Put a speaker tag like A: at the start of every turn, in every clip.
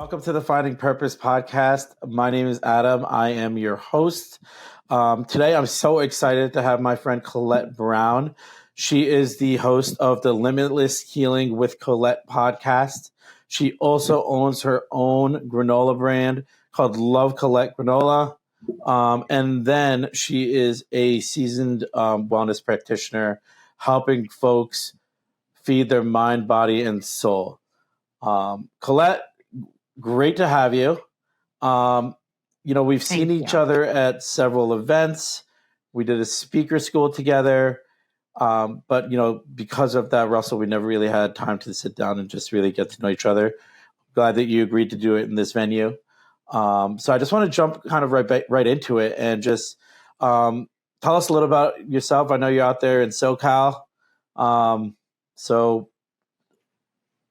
A: Welcome to the Finding Purpose podcast. My name is Adam. I am your host. Today, I'm so excited to have my friend Colette Brown. She is the host of the Limitless Healing with Colette podcast. She also owns her own granola brand called Love Colette Granola. And then she is a seasoned wellness practitioner, helping folks feed their mind, body, and soul. Colette, great to have you. We've seen each other at several events. We did a speaker school together. But because of that, Russell, we never really had time to sit down and just really get to know each other. Glad that you agreed to do it in this venue. So I just want to jump kind of right into it and just tell us a little about yourself. I know you're out there in SoCal. So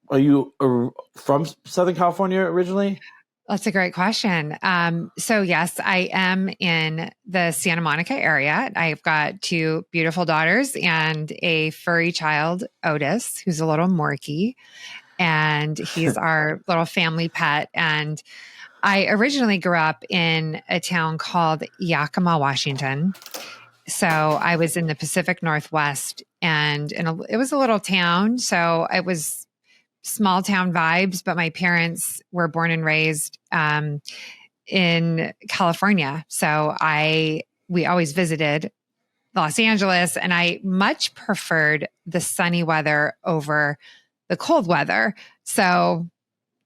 A: are you from Southern California originally?
B: That's a great question. So yes, I am in the Santa Monica area. I've got two beautiful daughters and a furry child, Otis, who's a little morky, and he's our little family pet. And I originally grew up in a town called Yakima, Washington. So I was in the Pacific Northwest, and it was a little town. So it was small town vibes, but my parents were born and raised in California. So we always visited Los Angeles, and I much preferred the sunny weather over the cold weather. So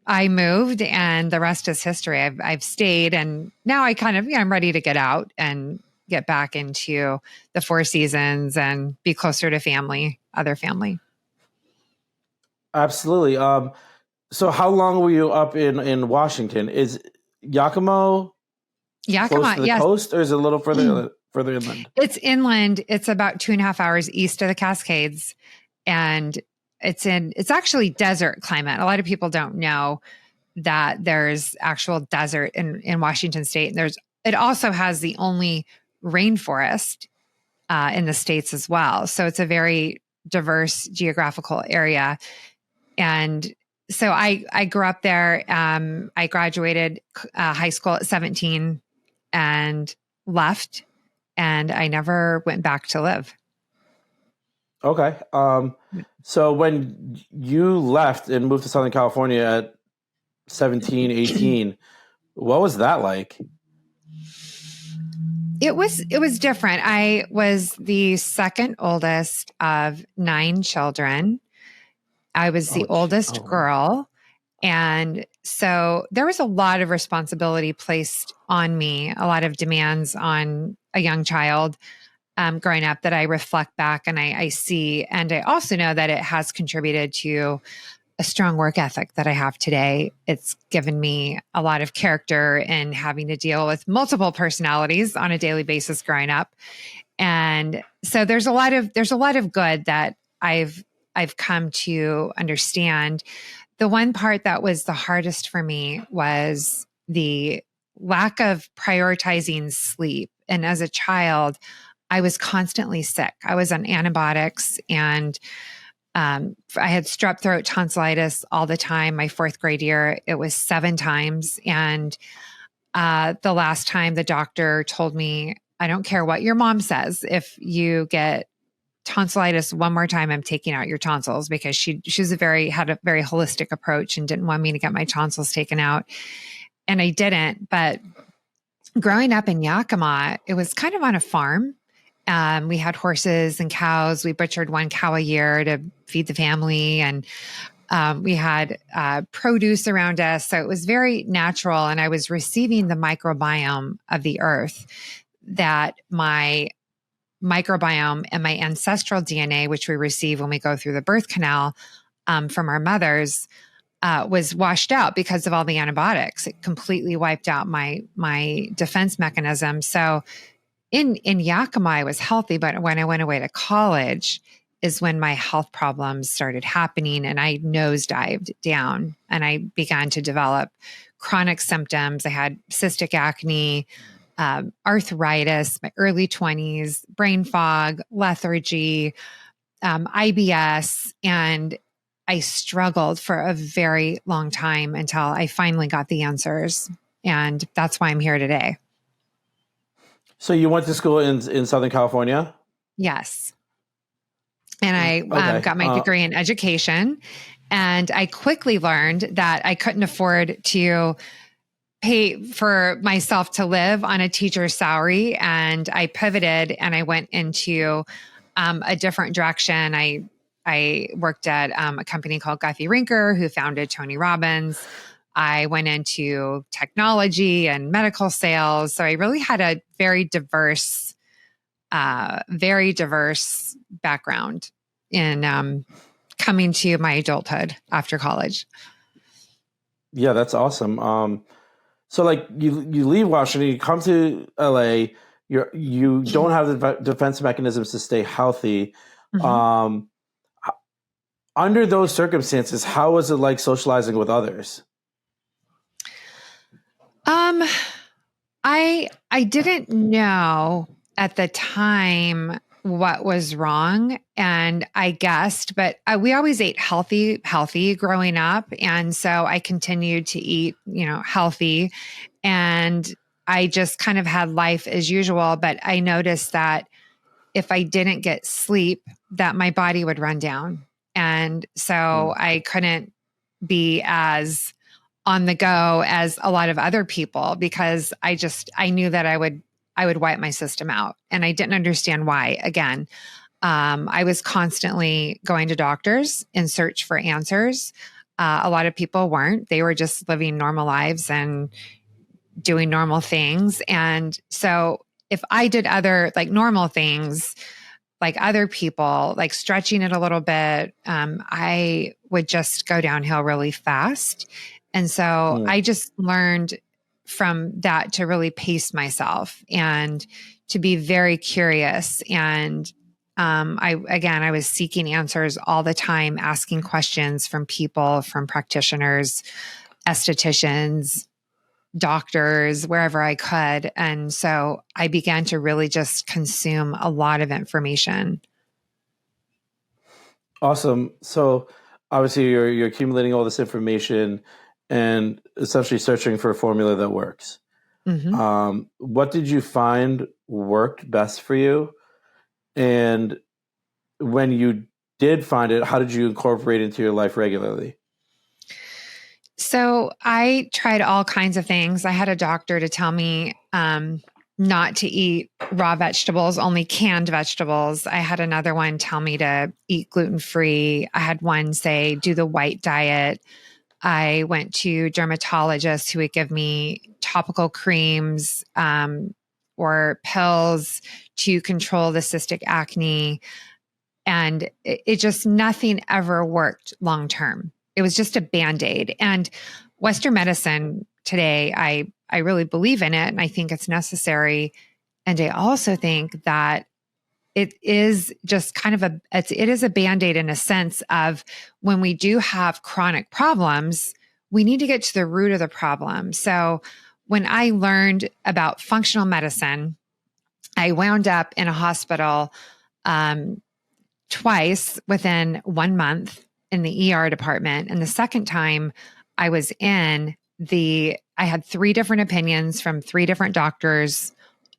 B: I moved, and the rest is history. I've stayed, and now I'm ready to get out and get back into the Four Seasons and be closer to other family.
A: Absolutely. So how long were you up in Washington? Is Yakima close to the coast, or is it a little further inland?
B: It's inland. It's about 2.5 hours east of the Cascades, and it's actually desert climate. A lot of people don't know that there's actual desert in Washington State. And it also has the only rainforest in the States as well. So it's a very diverse geographical area. And so I grew up there. I graduated high school at 17 and left, and I never went back to live.
A: Okay. So when you left and moved to Southern California at 17, 18, what was that like?
B: It was different. I was the second oldest of 9 children. I was the oldest girl. And so there was a lot of responsibility placed on me, a lot of demands on a young child growing up that I reflect back and I see. And I also know that it has contributed to a strong work ethic that I have today. It's given me a lot of character in having to deal with multiple personalities on a daily basis growing up. And so there's a lot of good that I've come to understand. The one part that was the hardest for me was the lack of prioritizing sleep. And as a child, I was constantly sick. I was on antibiotics, and I had strep throat, tonsillitis all the time. My 4th grade year, it was 7 times. And the last time the doctor told me, I don't care what your mom says, if you get tonsillitis one more time, I'm taking out your tonsils, because she had a very holistic approach and didn't want me to get my tonsils taken out. And I didn't. But growing up in Yakima, it was kind of on a farm. We had horses and cows. We butchered 1 cow a year to feed the family. And we had produce around us. So it was very natural. And I was receiving the microbiome of the earth, that my microbiome and my ancestral DNA, which we receive when we go through the birth canal from our mothers, was washed out because of all the antibiotics. It completely wiped out my defense mechanism. So in Yakima, I was healthy, but when I went away to college is when my health problems started happening, and I nosedived down, and I began to develop chronic symptoms. I had cystic acne, arthritis, my early 20s, brain fog, lethargy, IBS. And I struggled for a very long time until I finally got the answers. And that's why I'm here today.
A: So you went to school in Southern California?
B: Yes. And I
A: Okay.
B: got my degree in education. And I quickly learned that I couldn't afford to pay for myself to live on a teacher's salary. And I pivoted and I went into a different direction. I worked at a company called Guthrie Rinker, who founded Tony Robbins. I went into technology and medical sales. So I really had a very diverse background in coming to my adulthood after college.
A: Yeah, that's awesome. So like you leave Washington, you come to LA, you don't have the defense mechanisms to stay healthy. Mm-hmm. Under those circumstances, how was it like socializing with others?
B: I didn't know at the time what was wrong, and I guessed, but we always ate healthy growing up. And so I continued to eat, healthy, and I just kind of had life as usual. But I noticed that if I didn't get sleep, that my body would run down. And so I couldn't be as on the go as a lot of other people, because I knew that I would wipe my system out, and I didn't understand why. Again, I was constantly going to doctors in search for answers. A lot of people weren't. They were just living normal lives and doing normal things. And so if I did other like normal things, like other people, like stretching it a little bit, I would just go downhill really fast. And so I just learned from that to really pace myself and to be very curious. And I was seeking answers all the time, asking questions from people, from practitioners, estheticians, doctors, wherever I could. And so I began to really just consume a lot of information.
A: Awesome. So obviously you're accumulating all this information and essentially searching for a formula that works. Mm-hmm. What did you find worked best for you? And when you did find it, how did you incorporate it into your life regularly?
B: So I tried all kinds of things. I had a doctor to tell me not to eat raw vegetables, only canned vegetables. I had another one tell me to eat gluten-free. I had one say, do the white diet. I went to dermatologists who would give me topical creams or pills to control the cystic acne. And it just, nothing ever worked long-term. It was just a Band-Aid. And Western medicine today, I really believe in it, and I think it's necessary. And I also think that it is just kind of it is a Band-Aid in a sense of when we do have chronic problems, we need to get to the root of the problem. So when I learned about functional medicine, I wound up in a hospital twice within 1 month in the ER department. And the second time I was I had 3 different opinions from 3 different doctors,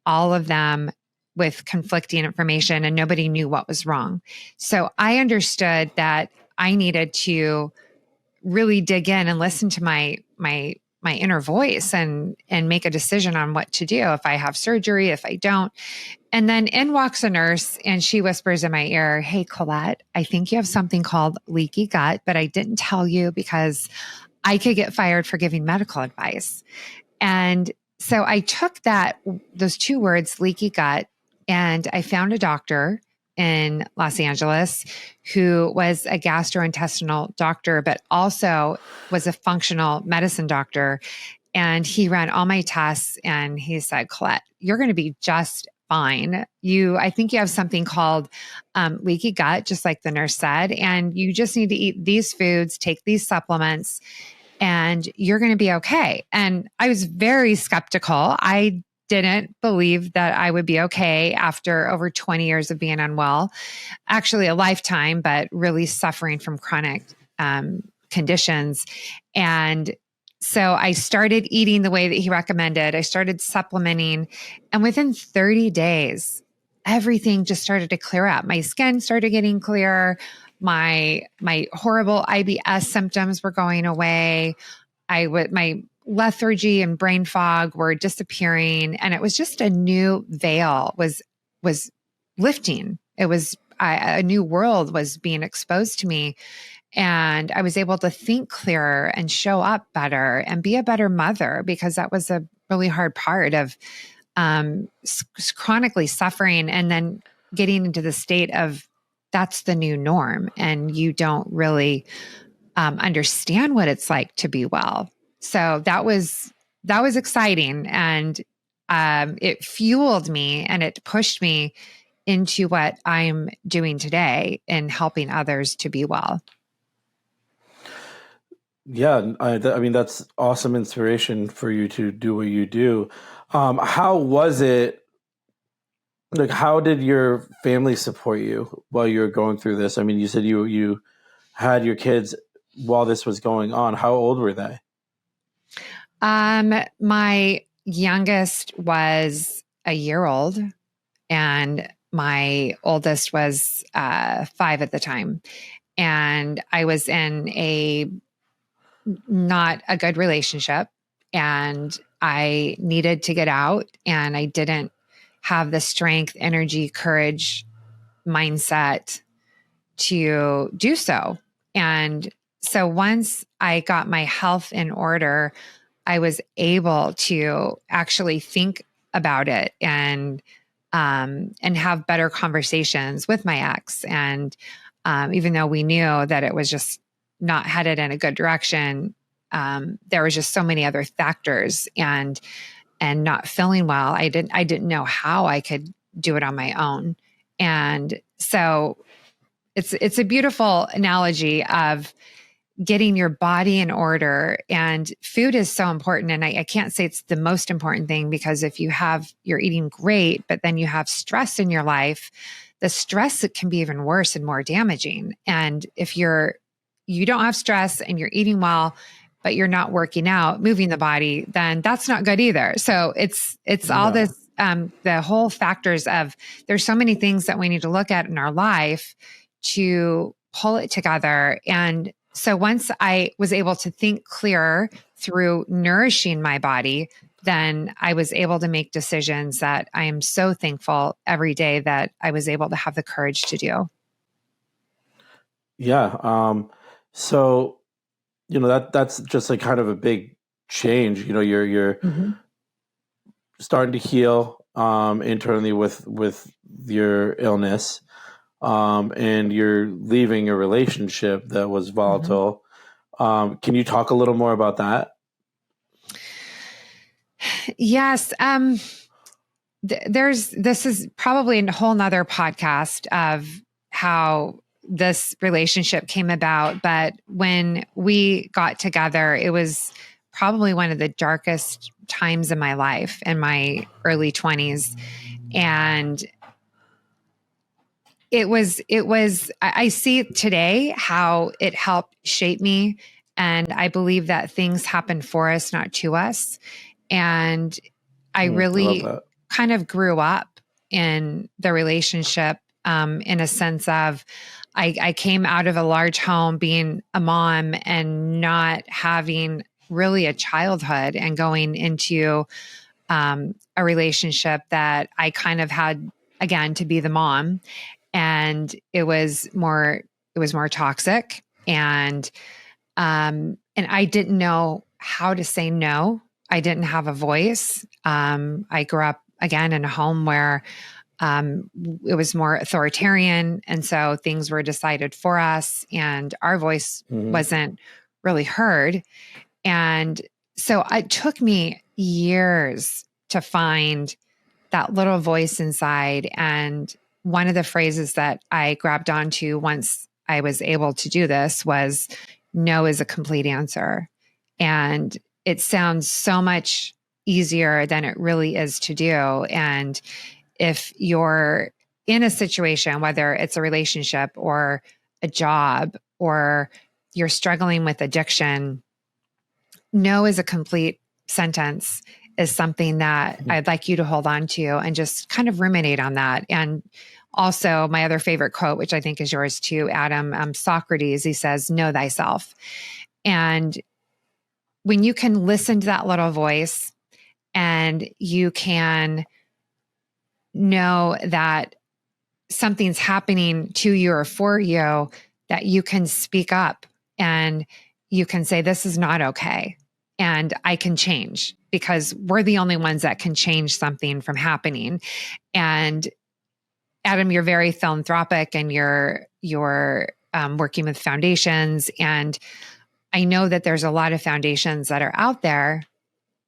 B: all of them with conflicting information, and nobody knew what was wrong. So I understood that I needed to really dig in and listen to my inner voice and make a decision on what to do, if I have surgery, if I don't. And then in walks a nurse and she whispers in my ear, "Hey, Colette, I think you have something called leaky gut, but I didn't tell you because I could get fired for giving medical advice." And so I took those 2 words, leaky gut, and I found a doctor in Los Angeles who was a gastrointestinal doctor, but also was a functional medicine doctor. And he ran all my tests and he said, "Colette, you're going to be just fine. I think you have something called leaky gut, just like the nurse said, and you just need to eat these foods, take these supplements, and you're going to be okay." And I was very skeptical. I didn't believe that I would be okay after over 20 years of being unwell, actually a lifetime, but really suffering from chronic conditions. And so I started eating the way that he recommended. I started supplementing, and within 30 days, everything just started to clear up. My skin started getting clearer. My horrible IBS symptoms were going away. My lethargy and brain fog were disappearing, and it was just a new veil was lifting. It was a new world was being exposed to me. And I was able to think clearer and show up better and be a better mother, because that was a really hard part of chronically suffering and then getting into the state of that's the new norm. And you don't really understand what it's like to be well. So that was exciting. And it fueled me and it pushed me into what I'm doing today in helping others to be well.
A: Yeah, I mean, that's awesome inspiration for you to do what you do. How was it? Like, how did your family support you while you were going through this? I mean, you said you had your kids while this was going on. How old were they?
B: My youngest was a year old, and my oldest was 5 at the time. And I was in not a good relationship, and I needed to get out, and I didn't have the strength, energy, courage, mindset to do so. And so once I got my health in order, I was able to actually think about it and have better conversations with my ex. And even though we knew that it was just not headed in a good direction, there was just so many other factors, and not feeling well. I didn't know how I could do it on my own. And so it's a beautiful analogy of getting your body in order, and food is so important. And I can't say it's the most important thing, because if you're eating great, but then you have stress in your life, the stress, it can be even worse and more damaging. And if you don't have stress and you're eating well, but you're not working out, moving the body, then that's not good either. So it's all this, the whole factors of, there's so many things that we need to look at in our life to pull it together. And so once I was able to think clearer through nourishing my body, then I was able to make decisions that I am so thankful every day that I was able to have the courage to do.
A: Yeah. So, that's just like kind of a big change. You're
B: Mm-hmm.
A: starting to heal internally with your illness, and you're leaving a relationship that was volatile. Mm-hmm. Can you talk a little more about that?
B: Yes. This is probably a whole nother podcast of how this relationship came about. But when we got together, it was probably one of the darkest times in my life, in my early 20s. And I see today how it helped shape me. And I believe that things happen for us, not to us. And I really kind of grew up in the relationship, in a sense of, I came out of a large home being a mom and not having really a childhood, and going into a relationship that I kind of had, again, to be the mom. And it was more toxic, and I didn't know how to say no. I didn't have a voice. I grew up, again, in a home where it was more authoritarian. And so things were decided for us, and our voice wasn't really heard. And so it took me years to find that little voice inside. And one of the phrases that I grabbed onto once I was able to do this was, no is a complete answer. And it sounds so much easier than it really is to do. And if you're in a situation, whether it's a relationship or a job or you're struggling with addiction, no is a complete sentence is something that I'd like you to hold on to and just kind of ruminate on that. And also my other favorite quote, which I think is yours too, Adam, Socrates, he says, know thyself. And when you can listen to that little voice and you can know that something's happening to you or for you, that you can speak up and you can say, this is not okay. And I can change, because we're the only ones that can change something from happening. And Adam, you're very philanthropic and you're working with foundations. And I know that there's a lot of foundations that are out there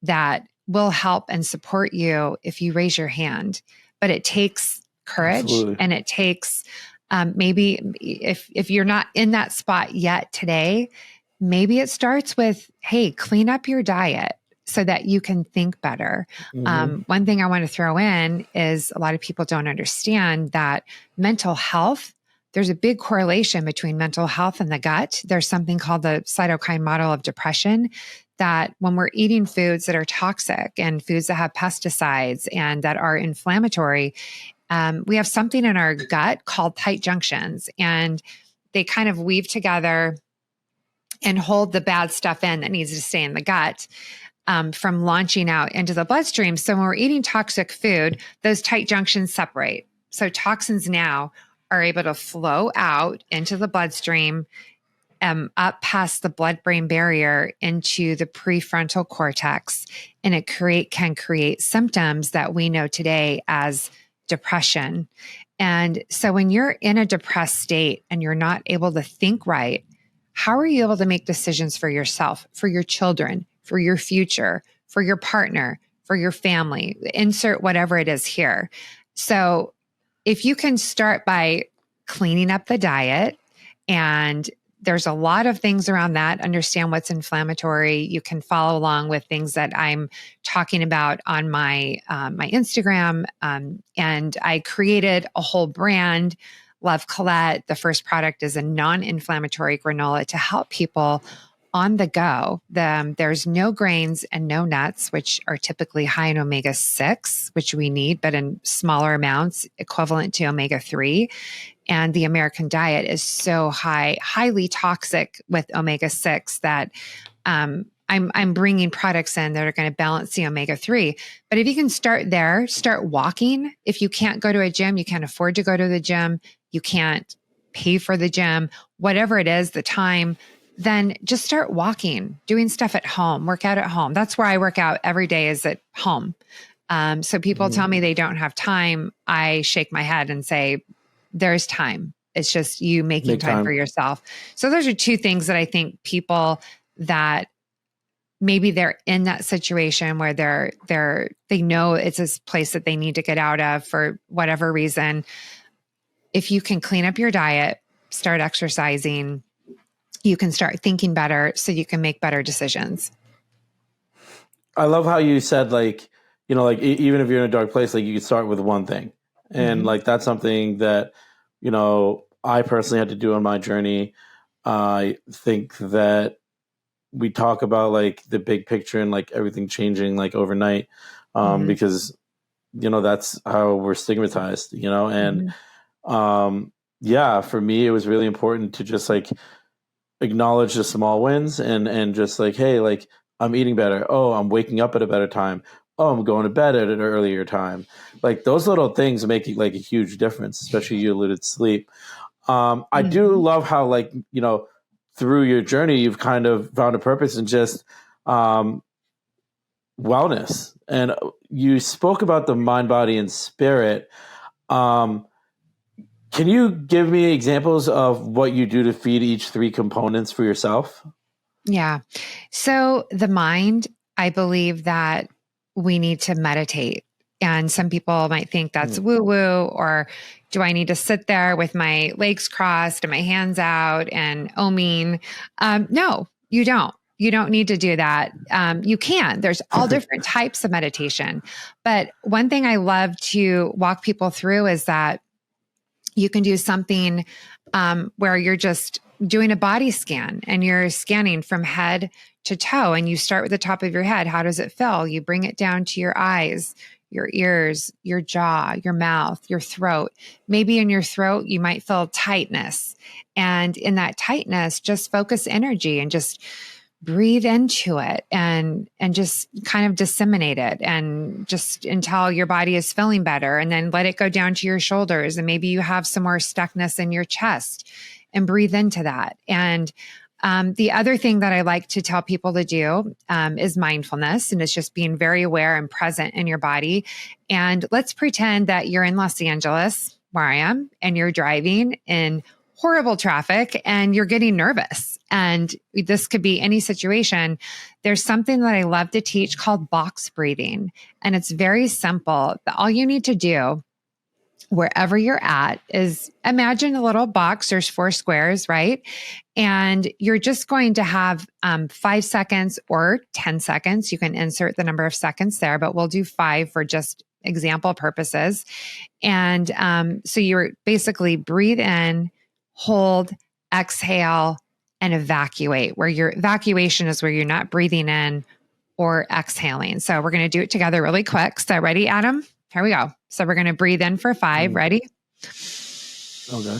B: that will help and support you if you raise your hand. But it takes courage. Absolutely. And it takes maybe if you're not in that spot yet today, maybe it starts with, hey, clean up your diet so that you can think better. One thing I want to throw in is a lot of people don't understand that mental health, there's a big correlation between mental health and the gut. There's something called the cytokine model of depression, that when we're eating foods that are toxic and foods that have pesticides and that are inflammatory, we have something in our gut called tight junctions, and they kind of weave together and hold the bad stuff in that needs to stay in the gut from launching out into the bloodstream. So when we're eating toxic food, those tight junctions separate. So toxins now are able to flow out into the bloodstream, up past the blood-brain barrier into the prefrontal cortex, and it can create symptoms that we know today as depression. And so when you're in a depressed state and you're not able to think right, how are you able to make decisions for yourself, for your children, for your future, for your partner, for your family? Insert whatever it is here. So if you can start by cleaning up the diet, and there's a lot of things around that, understand what's inflammatory. You can follow along with things that I'm talking about on my my Instagram. And I created a whole brand, Love Colette. The first product is a non-inflammatory granola to help people on the go. There's no grains and no nuts, which are typically high in omega-6, which we need, but in smaller amounts, equivalent to omega-3. And the American diet is so highly toxic with omega-6 that I'm bringing products in that are going to balance the omega-3. But if you can start there, start walking. If you can't go to a gym, you can't afford to go to the gym, you can't pay for the gym, whatever it is, the time, then just start walking, doing stuff at home, work out at home. That's where I work out every day, is at home. So people tell me they don't have time. I shake my head and say, there's time. It's just you making time for yourself. So those are two things that I think people that maybe they're in that situation where they know it's this place that they need to get out of for whatever reason. If you can clean up your diet, start exercising, you can start thinking better so you can make better decisions.
A: I love how you said, like, you know, like even if you're in a dark place, like you could start with one thing. And like, that's something that, you know, I personally had to do on my journey. I think that we talk about like the big picture and like everything changing like overnight, because, you know, that's how we're stigmatized, you know, and yeah, for me, it was really important to just like acknowledge the small wins and just like, hey, like I'm eating better. Oh, I'm waking up at a better time. Oh, I'm going to bed at an earlier time. Like those little things make like a huge difference, especially you alluded to sleep. I do love how, like, you know, through your journey, you've kind of found a purpose in just wellness. And you spoke about the mind, body, and spirit. Can you give me examples of what you do to feed each three components for yourself?
B: Yeah. So the mind, I believe that we need to meditate. And some people might think that's woo-woo, or do I need to sit there with my legs crossed and my hands out and oming? No, you don't. You don't need to do that. You can. There's all different types of meditation. But one thing I love to walk people through is that you can do something where you're just doing a body scan and you're scanning from head to toe, and you start with the top of your head. How does it feel? You bring it down to your eyes, your ears, your jaw, your mouth, your throat. Maybe in your throat, you might feel tightness. And in that tightness, just focus energy and just breathe into it and just kind of disseminate it, and just until your body is feeling better, and then let it go down to your shoulders. And maybe you have some more stuckness in your chest, and breathe into that. And the other thing that I like to tell people to do is mindfulness. And it's just being very aware and present in your body. And let's pretend that you're in Los Angeles, where I am, and you're driving in horrible traffic and you're getting nervous. And this could be any situation. There's something that I love to teach called box breathing. And it's very simple. All you need to do wherever you're at is imagine a little box. There's 4 squares, right? And you're just going to have 5 seconds or 10 seconds. You can insert the number of seconds there, but we'll do 5 for just example purposes. And so you're basically breathe in, hold, exhale, and evacuate, where your evacuation is where you're not breathing in or exhaling. So we're going to do it together really quick. So ready, Adam? Here we go. So we're going to breathe in for 5. Ready?
A: Okay.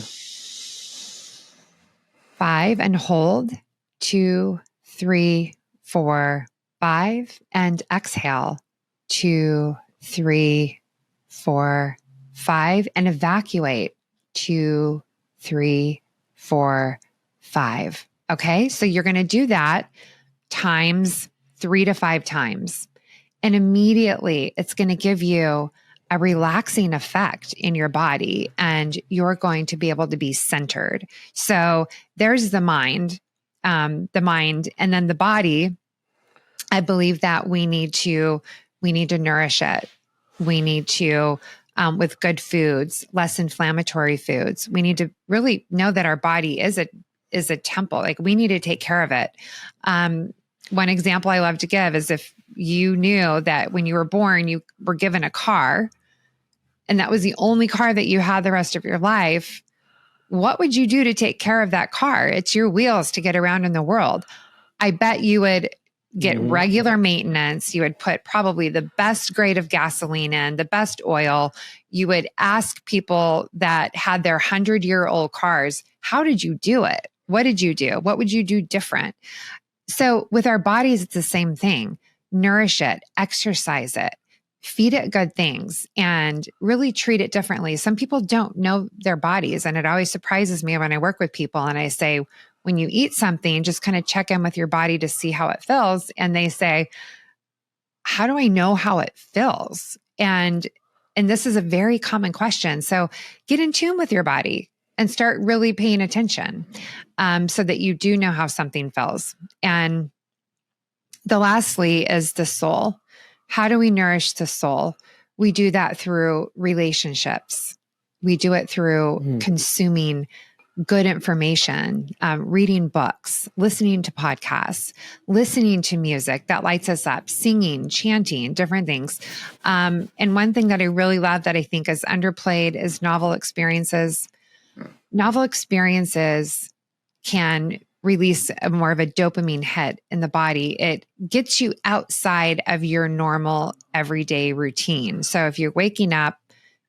B: 5 and hold. 2, 3, 4, 5. And exhale. 2, 3, 4, 5. And evacuate. 2, 3, 4, 5. Okay. So you're going to do that times 3 to 5 times. And immediately it's going to give you a relaxing effect in your body, and you're going to be able to be centered. So there's the mind, and then the body. I believe that we need to nourish it. We need to, with good foods, less inflammatory foods. We need to really know that our body is a temple. Like, we need to take care of it. One example I love to give is if you knew that when you were born, you were given a car and that was the only car that you had the rest of your life, what would you do to take care of that car? It's your wheels to get around in the world. I bet you would get regular maintenance. You would put probably the best grade of gasoline in, the best oil. You would ask people that had their 100-year-old cars, how did you do it? What did you do? What would you do different? So with our bodies, it's the same thing. Nourish it, exercise it, feed it good things, and really treat it differently. Some people don't know their bodies, and it always surprises me when I work with people and I say, when you eat something, just kind of check in with your body to see how it feels. And they say, how do I know how it feels? And this is a very common question. So get in tune with your body and start really paying attention, so that you do know how something feels. And the lastly is the soul. How do we nourish the soul? We do that through relationships. We do it through consuming good information, reading books, listening to podcasts, listening to music that lights us up, singing, chanting, different things. And one thing that I really love that I think is underplayed is novel experiences. Novel experiences can release more of a dopamine hit in the body. It gets you outside of your normal everyday routine. So if you're waking up,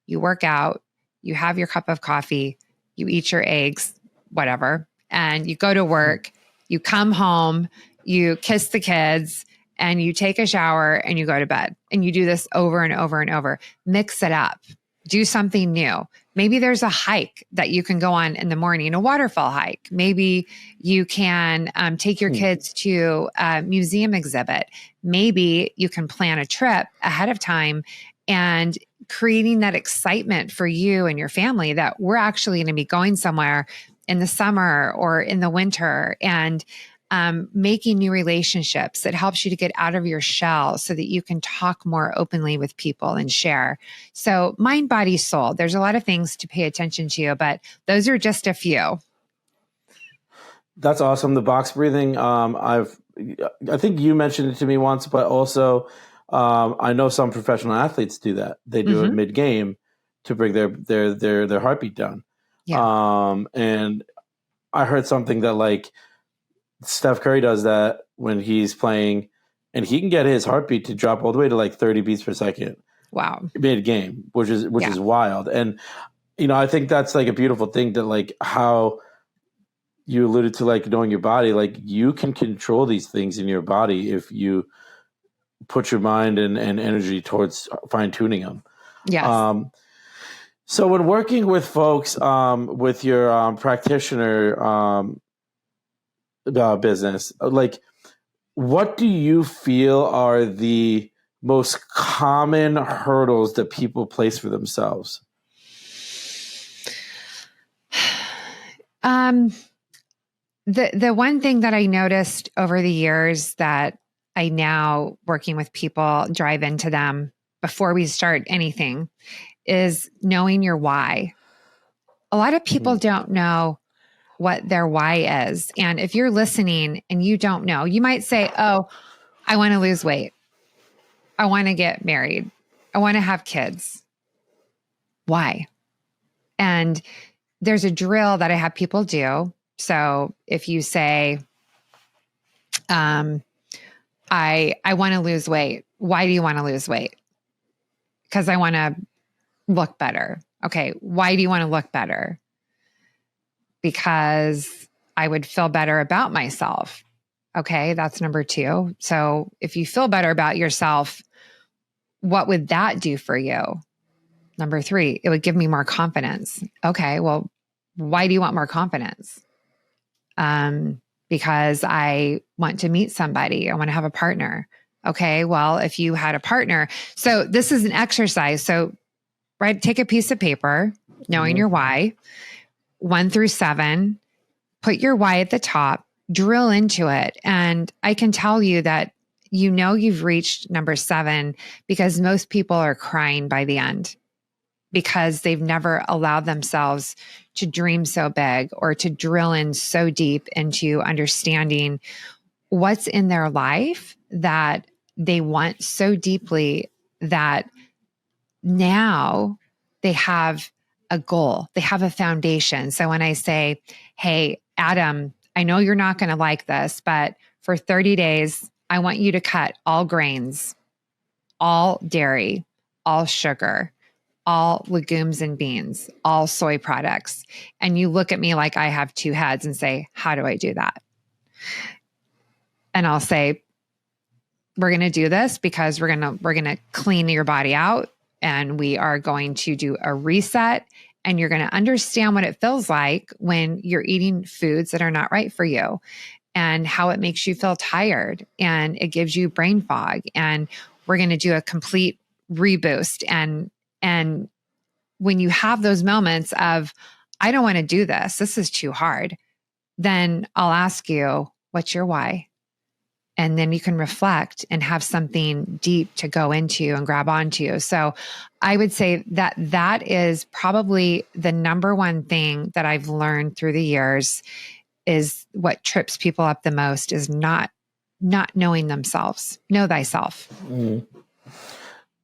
B: you work out, you have your cup of coffee, you eat your eggs, whatever, and you go to work, you come home, you kiss the kids, and you take a shower and you go to bed. And you do this over and over and over. Mix it up. Do something new. Maybe there's a hike that you can go on in the morning, a waterfall hike. Maybe you can take your kids to a museum exhibit. Maybe you can plan a trip ahead of time and creating that excitement for you and your family that we're actually going to be going somewhere in the summer or in the winter, and making new relationships. It helps you to get out of your shell so that you can talk more openly with people and share. So mind, body, soul, there's a lot of things to pay attention to, but those are just a few.
A: That's awesome. The box breathing. I think you mentioned it to me once, but also I know some professional athletes do that. They do it mid-game to bring their heartbeat down.
B: Yeah.
A: And I heard something that like Steph Curry does that when he's playing, and he can get his heartbeat to drop all the way to like 30 beats per second.
B: Wow.
A: Mid game, which is wild. And I think that's like a beautiful thing, that like how you alluded to, like knowing your body, like you can control these things in your body if you put your mind and energy towards fine tuning them.
B: Yes.
A: So when working with folks, with your practitioner business, like what do you feel are the most common hurdles that people place for themselves?
B: The one thing that I noticed over the years that I now, working with people, drive into them before we start anything is knowing your why. A lot of people don't know what their why is. And if you're listening and you don't know, you might say, oh, I want to lose weight. I want to get married. I want to have kids. Why? And there's a drill that I have people do. So if you say, I want to lose weight. Why do you want to lose weight? Because I want to look better. Okay. Why do you want to look better? Because I would feel better about myself. Okay. That's number 2. So if you feel better about yourself, what would that do for you? Number 3, it would give me more confidence. Okay. Well, why do you want more confidence? Because I want to meet somebody. I want to have a partner. Okay. Well, if you had a partner, so this is an exercise. So, right, take a piece of paper, knowing your why, 1 through 7, put your why at the top, drill into it. And I can tell you that you've reached number 7 because most people are crying by the end because they've never allowed themselves to dream so big or to drill in so deep into understanding what's in their life that they want so deeply that now they have a goal, they have a foundation. So when I say, hey, Adam, I know you're not going to like this, but for 30 days, I want you to cut all grains, all dairy, all sugar, all legumes and beans, all soy products. And you look at me like I have 2 heads and say, how do I do that? And I'll say, we're going to do this because we're going to clean your body out, and we are going to do a reset, and you're going to understand what it feels like when you're eating foods that are not right for you, and how it makes you feel tired, and it gives you brain fog. And we're going to do a complete reboost. And when you have those moments of, I don't want to do this, this is too hard, then I'll ask you, what's your why? And then you can reflect and have something deep to go into and grab onto. So I would say that is probably the number one thing that I've learned through the years is what trips people up the most is not knowing themselves. Know thyself.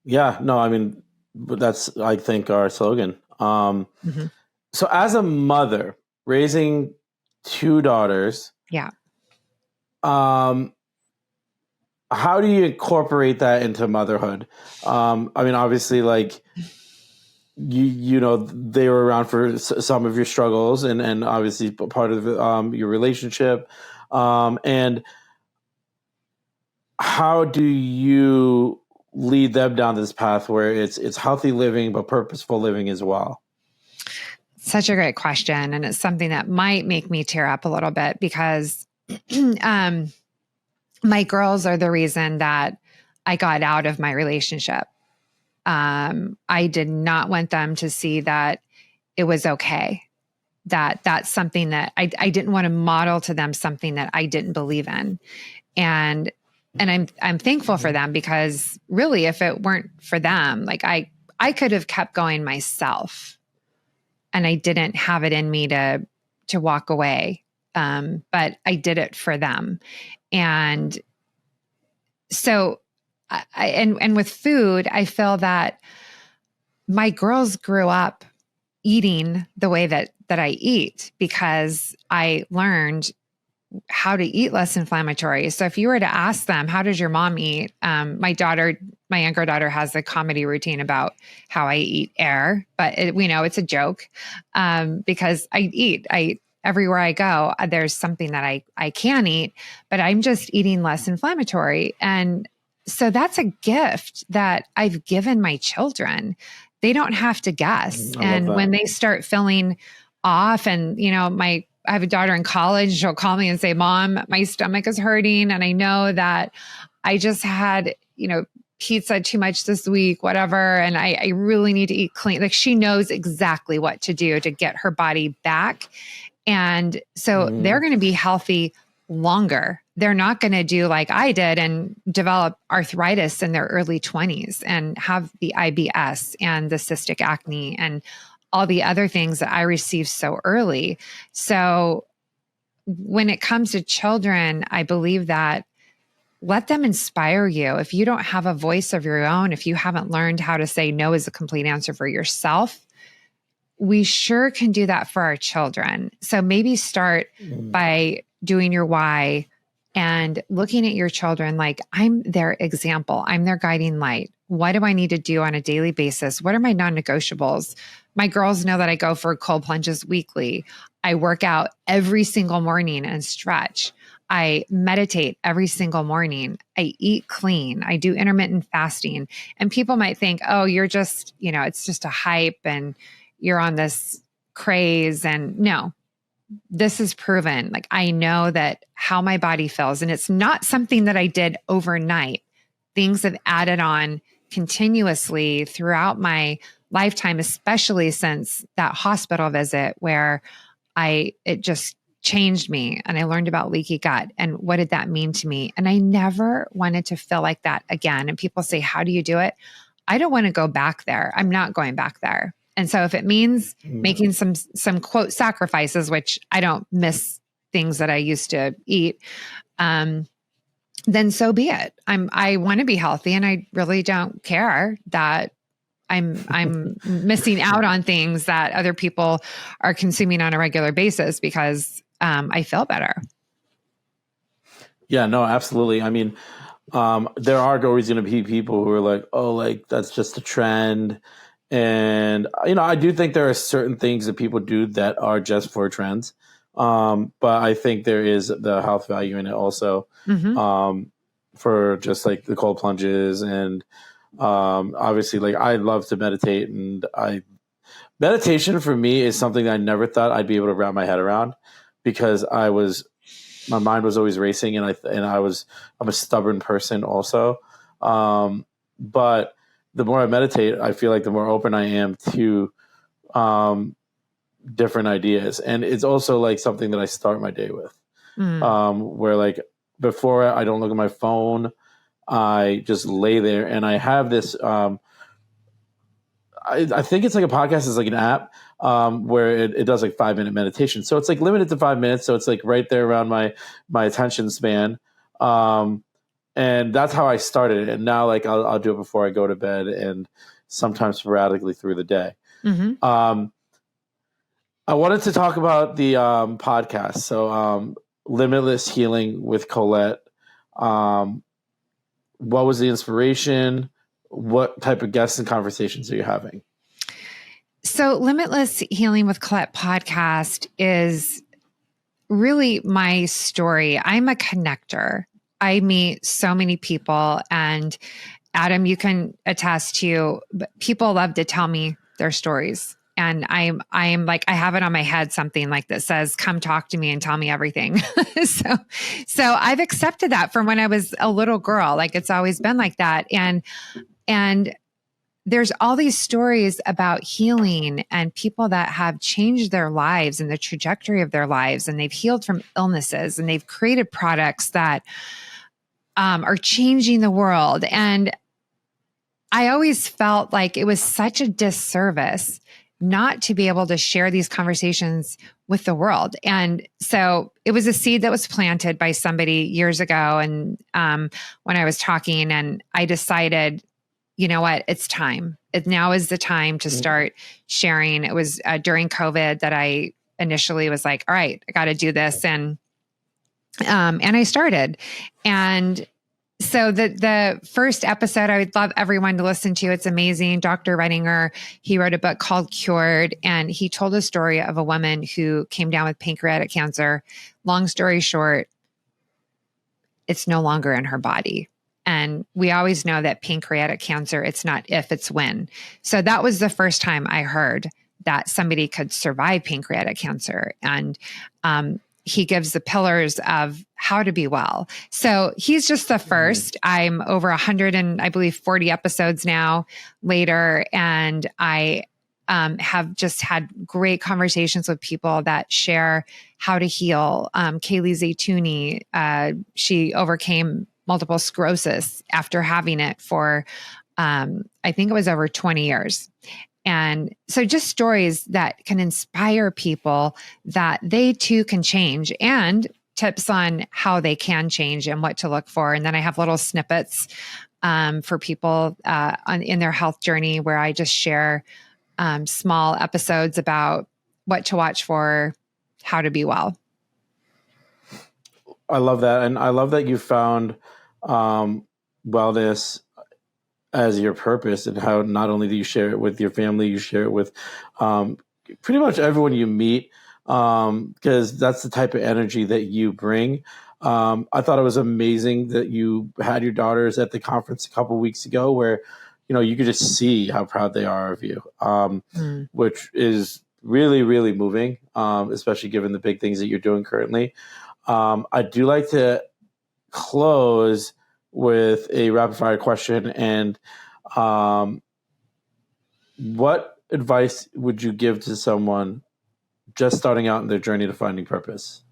A: Yeah, no, I mean, that's, I think, our slogan. So as a mother raising 2 daughters, how do you incorporate that into motherhood? I mean, obviously, like you know, they were around for some of your struggles, and obviously part of your relationship. And how do you lead them down this path where it's healthy living but purposeful living as well?
B: Such a great question, and it's something that might make me tear up a little bit because my girls are the reason that I got out of my relationship. I did not want them to see that it was okay. That's something that I didn't want to model to them something that I didn't believe in. And I'm thankful for them because really, if it weren't for them, like I could have kept going myself, and I didn't have it in me to walk away. But I did it for them. And so and with food, I feel that my girls grew up eating the way that I eat, because I learned how to eat less inflammatory. So if you were to ask them, how does your mom eat? My younger daughter has a comedy routine about how I eat air, but we know it's a joke, because I eat everywhere I go. There's something that I can eat, but I'm just eating less inflammatory. And so that's a gift that I've given my children. They don't have to guess. And when they start feeling off, and I have a daughter in college, she'll call me and say, Mom, my stomach is hurting. And I know that I just had, pizza too much this week, whatever. And I really need to eat clean. Like, she knows exactly what to do to get her body back. And so they're going to be healthy longer. They're not going to do like I did and develop arthritis in their early 20s and have the IBS and the cystic acne and all the other things that I received so early. So when it comes to children, I believe that let them inspire you. If you don't have a voice of your own, if you haven't learned how to say no is a complete answer for yourself, we sure can do that for our children. So maybe start by doing your why and looking at your children like, I'm their example. I'm their guiding light. What do I need to do on a daily basis? What are my non-negotiables? My girls know that I go for cold plunges weekly. I work out every single morning and stretch. I meditate every single morning. I eat clean. I do intermittent fasting. And people might think, oh, you're just, it's just a hype and you're on this craze. And no, this is proven. Like, I know that how my body feels, and it's not something that I did overnight. Things have added on continuously throughout my lifetime, especially since that hospital visit where it just changed me, and I learned about leaky gut and what did that mean to me. And I never wanted to feel like that again. And people say, how do you do it? I don't want to go back there. I'm not going back there. And so if it means making some quote sacrifices, which I don't miss things that I used to eat, then so be it. I want to be healthy, and I really don't care that I'm missing out on things that other people are consuming on a regular basis because I feel better.
A: Yeah, no, absolutely. I mean, there are always going to be people who are like, oh, like that's just a trend. And, I do think there are certain things that people do that are just for trends. But I think there is the health value in it also, for just like the cold plunges. And obviously, like, I love to meditate, and meditation for me is something that I never thought I'd be able to wrap my head around, because my mind was always racing, and I'm a stubborn person also. But the more I meditate, I feel like the more open I am to different ideas. And it's also like something that I start my day with, where like before I don't look at my phone, I just lay there, and I have this, I think it's like a podcast. It's like an app where it does like 5-minute meditation. So it's like limited to 5 minutes. So it's like right there around my attention span. And that's how I started it. And now like I'll do it before I go to bed, and sometimes sporadically through the day. I wanted to talk about the podcast. So Limitless Healing with Colette. What was the inspiration? What type of guests and conversations are you having?
B: So Limitless Healing with Colette podcast is really my story. I'm a connector. I meet so many people, and Adam, you can attest to, people love to tell me their stories. And I'm like, I have it on my head, something like that says, come talk to me and tell me everything. So I've accepted that from when I was a little girl. Like, it's always been like that. And there's all these stories about healing and people that have changed their lives and the trajectory of their lives, and they've healed from illnesses, and they've created products that are changing the world. And I always felt like it was such a disservice not to be able to share these conversations with the world. And so it was a seed that was planted by somebody years ago. And when I was talking, and I decided, you know what, it's time. Now is the time to start sharing. It was during COVID that I initially was like, all right, I got to do this. And I started. And so the first episode, I would love everyone to listen to. It's amazing. Dr. Redinger, he wrote a book called Cured, and he told a story of a woman who came down with pancreatic cancer. Long story short, it's no longer in her body. And we always know that pancreatic cancer, it's not if, it's when. So that was the first time I heard that somebody could survive pancreatic cancer. And he gives the pillars of how to be well. So he's just the first. I'm over 100 and I believe 40 episodes now later. And I have just had great conversations with people that share how to heal. Kaylee Zaytouni, she overcame multiple sclerosis after having it for, I think it was over 20 years. And so just stories that can inspire people that they too can change, and tips on how they can change and what to look for. And then I have little snippets for people in their health journey where I just share small episodes about what to watch for, how to be well.
A: I love that. And I love that you found wellness as your purpose, and how not only do you share it with your family, you share it with pretty much everyone you meet, because that's the type of energy that you bring. I thought it was amazing that you had your daughters at the conference a couple of weeks ago, where you could just see how proud they are of you, which is really, really moving, especially given the big things that you're doing currently. I do like to close with a rapid fire question. And what advice would you give to someone just starting out in their journey to finding purpose?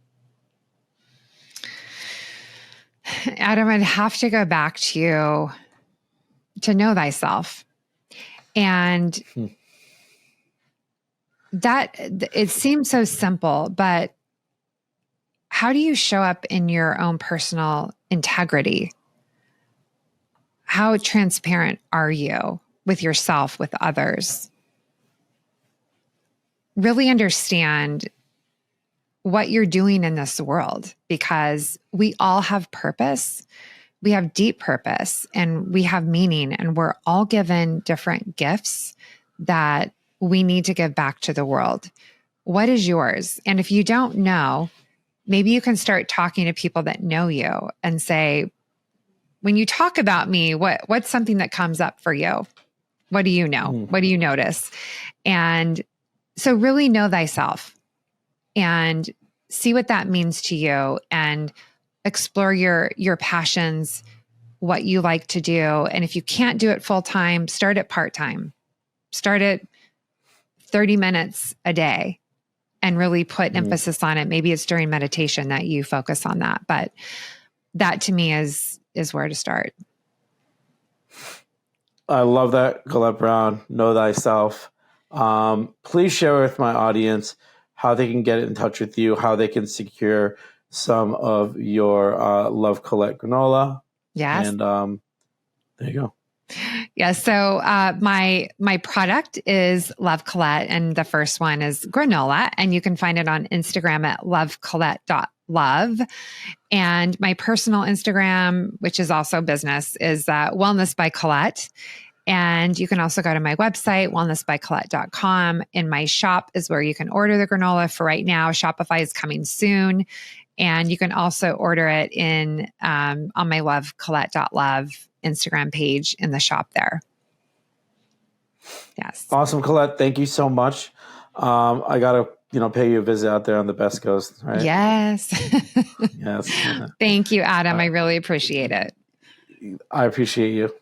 B: Adam, I'd have to go back to know thyself. And that it seems so simple, but how do you show up in your own personal integrity? How transparent are you with yourself, with others? Really understand what you're doing in this world, because we all have purpose. We have deep purpose and we have meaning, and we're all given different gifts that we need to give back to the world. What is yours? And if you don't know, maybe you can start talking to people that know you and say, when you talk about me, what's something that comes up for you? What do you know? What do you notice? And so really know thyself and see what that means to you, and explore your passions, what you like to do. And if you can't do it full time, start it part-time. Start it 30 minutes a day and really put emphasis on it. Maybe it's during meditation that you focus on that, but that to me is where to start.
A: I love that, Colette Brown. Know thyself. Please share with my audience how they can get in touch with you, how they can secure some of your Love Colette granola.
B: Yes.
A: And there you go.
B: Yeah. So my product is Love Colette, and the first one is granola, and you can find it on Instagram at lovecolette.love. And my personal Instagram, which is also business, is Wellness by Colette. And you can also go to my website, wellnessbycolette.com. In my shop is where you can order the granola for right now. Shopify is coming soon. And you can also order it in on my lovecolette.love Instagram page in the shop there. Yes.
A: Awesome, Colette. Thank you so much. I got to pay you a visit out there on the Best Coast, right?
B: Yes.
A: Yes.
B: Thank you, Adam. I really appreciate it.
A: I appreciate you.